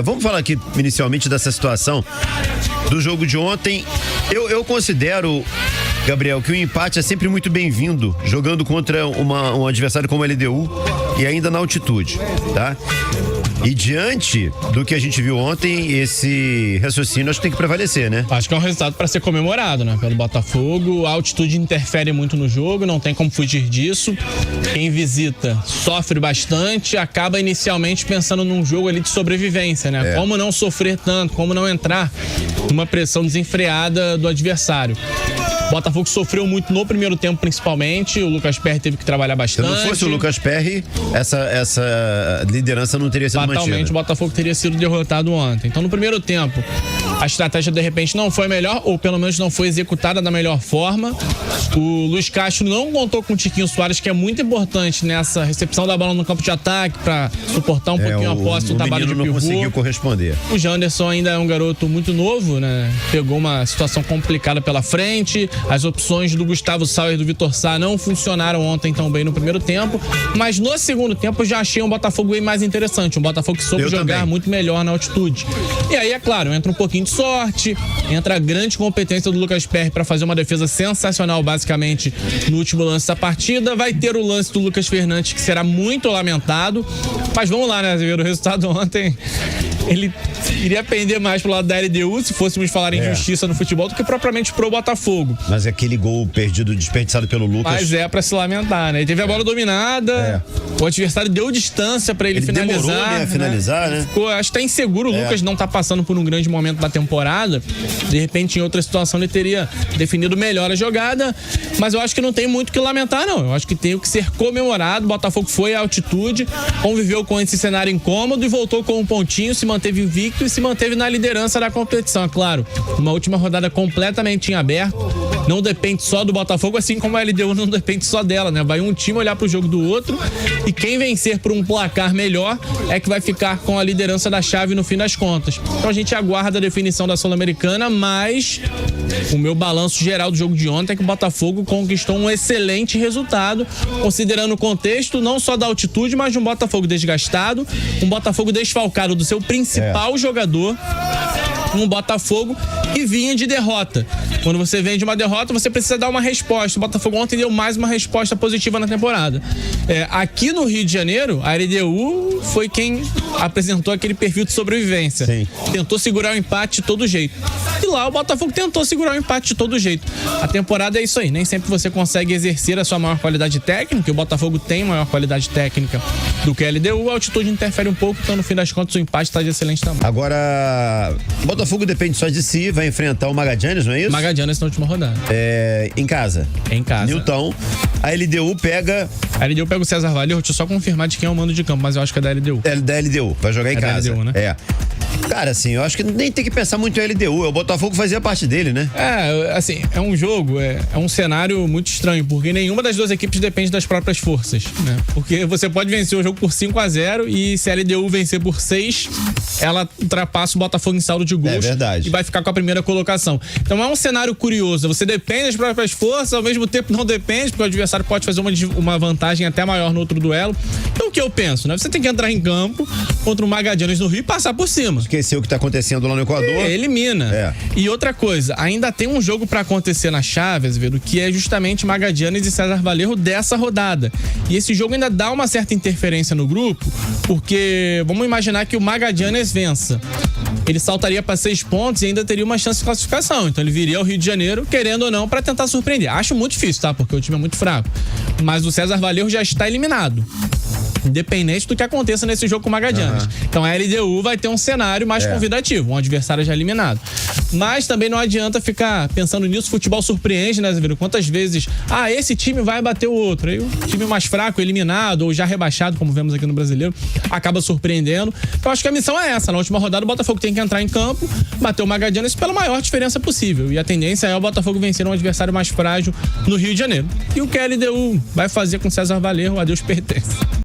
Vamos falar aqui inicialmente dessa situação do jogo de ontem. Eu considero, Gabriel, que o empate é sempre muito bem-vindo jogando contra um adversário como a LDU e ainda na altitude, tá? E diante do que a gente viu ontem, esse raciocínio acho que tem que prevalecer, né? Acho que é um resultado para ser comemorado, né? Pelo Botafogo. A altitude interfere muito no jogo, não tem como fugir disso. Quem visita sofre bastante, acaba inicialmente pensando num jogo ali de sobrevivência, né? Como não sofrer tanto, como não entrar numa pressão desenfreada do adversário. O Botafogo sofreu muito no primeiro tempo, principalmente. O Lucas Perry teve que trabalhar bastante. Se não fosse o Lucas Perry, essa liderança não teria sido mantida. Fatalmente, o Botafogo teria sido derrotado ontem. Então, no primeiro tempo, a estratégia, de repente, não foi melhor, ou pelo menos não foi executada da melhor forma. O Luiz Castro não contou com o Tiquinho Soares, que é muito importante nessa recepção da bola no campo de ataque, para suportar um pouquinho a posse do trabalho de pivô. Não conseguiu corresponder. O Janderson ainda é um garoto muito novo, né? Pegou uma situação complicada pela frente. As opções do Gustavo Sauer e do Vitor Sá não funcionaram ontem tão bem no primeiro tempo, mas no segundo tempo eu já achei um Botafogo bem mais interessante, um Botafogo que soube jogar muito melhor na altitude. E aí, é claro, entra um pouquinho de sorte, entra a grande competência do Lucas Perry para fazer uma defesa sensacional, basicamente, no último lance da partida. Vai ter o lance do Lucas Fernandes, que será muito lamentado, mas vamos lá, né, Azevedo? O resultado ontem, ele iria pender mais pro lado da LDU, se fôssemos falar em justiça no futebol, do que propriamente pro Botafogo. Mas aquele gol perdido, desperdiçado pelo Lucas... Mas é pra se lamentar, né? Ele teve a bola dominada, o adversário deu distância pra ele finalizar. Demorou, né, a finalizar, né? Ficou, acho que tá inseguro, o Lucas não tá passando por um grande momento da temporada. De repente, em outra situação, ele teria definido melhor a jogada, mas eu acho que não tem muito o que lamentar, não. Eu acho que tem o que ser comemorado. O Botafogo foi à altitude, conviveu com esse cenário incômodo e voltou com um pontinho, se manteve invicto e se manteve na liderança da competição. É claro, uma última rodada completamente em aberto. Não depende só do Botafogo, assim como a LDU não depende só dela, né? Vai um time olhar pro jogo do outro e quem vencer por um placar melhor é que vai ficar com a liderança da chave no fim das contas. Então a gente aguarda a definição da Sul-Americana, mas o meu balanço geral do jogo de ontem é que o Botafogo conquistou um excelente resultado, considerando o contexto não só da altitude, mas de um Botafogo desgastado, um Botafogo desfalcado do seu principal jogador, um Botafogo que vinha de derrota. Quando você vem de uma derrota, você precisa dar uma resposta. O Botafogo ontem deu mais uma resposta positiva na temporada. Aqui no Rio de Janeiro, a LDU foi quem apresentou aquele perfil de sobrevivência. Sim. Tentou segurar o empate de todo jeito. E lá o Botafogo tentou segurar o empate de todo jeito. A temporada é isso aí. Nem sempre você consegue exercer a sua maior qualidade técnica. O Botafogo tem maior qualidade técnica do que a LDU. A altitude interfere um pouco, então no fim das contas o empate está de excelente tamanho. Agora, o Botafogo depende só de si, vai enfrentar o Magallanes, não é isso? Magallanes na última rodada. Em casa. Em casa. Newton. A LDU pega... A LDU pega o César Valerro, deixa eu só confirmar de quem é o mando de campo, mas eu acho que é da LDU. É da LDU, vai jogar em casa. Da LDU, né? Cara, assim, eu acho que nem tem que pensar muito em LDU, o Botafogo fazia parte dele, né? Assim, é um jogo, é um cenário muito estranho, porque nenhuma das duas equipes depende das próprias forças, né? Porque você pode vencer o jogo por 5-0 e se a LDU vencer por 6, ela ultrapassa o Botafogo em saldo de gols. É verdade. E vai ficar com a primeira colocação. Então é um cenário curioso, você depende das próprias forças, ao mesmo tempo não depende, porque o adversário pode fazer uma vantagem até maior no outro duelo. Então o que eu penso, né? Você tem que entrar em campo contra o Magallanes no Rio e passar por cima. Esqueceu o que tá acontecendo lá no Equador. Elimina. E outra coisa, ainda tem um jogo pra acontecer na chave, Azevedo, que é justamente Magallanes e César Valerro dessa rodada. E esse jogo ainda dá uma certa interferência no grupo, porque vamos imaginar que o Magallanes vença. Ele saltaria para 6 pontos e ainda teria uma chance de classificação. Então ele viria ao Rio de Janeiro, querendo ou não, para tentar surpreender. Acho muito difícil, tá? Porque o time é muito fraco. Mas o César Valerro já está eliminado, independente do que aconteça nesse jogo com o Magallanes. Então a LDU vai ter um cenário mais convidativo, um adversário já eliminado. Mas também não adianta ficar pensando nisso, futebol surpreende, né, Zé? Quantas vezes, esse time vai bater o outro. Aí o time mais fraco, eliminado ou já rebaixado, como vemos aqui no Brasileiro, acaba surpreendendo. Então acho que a missão é essa. Na última rodada o Botafogo tem que entrar em campo, bater o Magallanes pela maior diferença possível. E a tendência é o Botafogo vencer um adversário mais frágil no Rio de Janeiro. E o que a LDU vai fazer com César Valerro, a Deus pertence.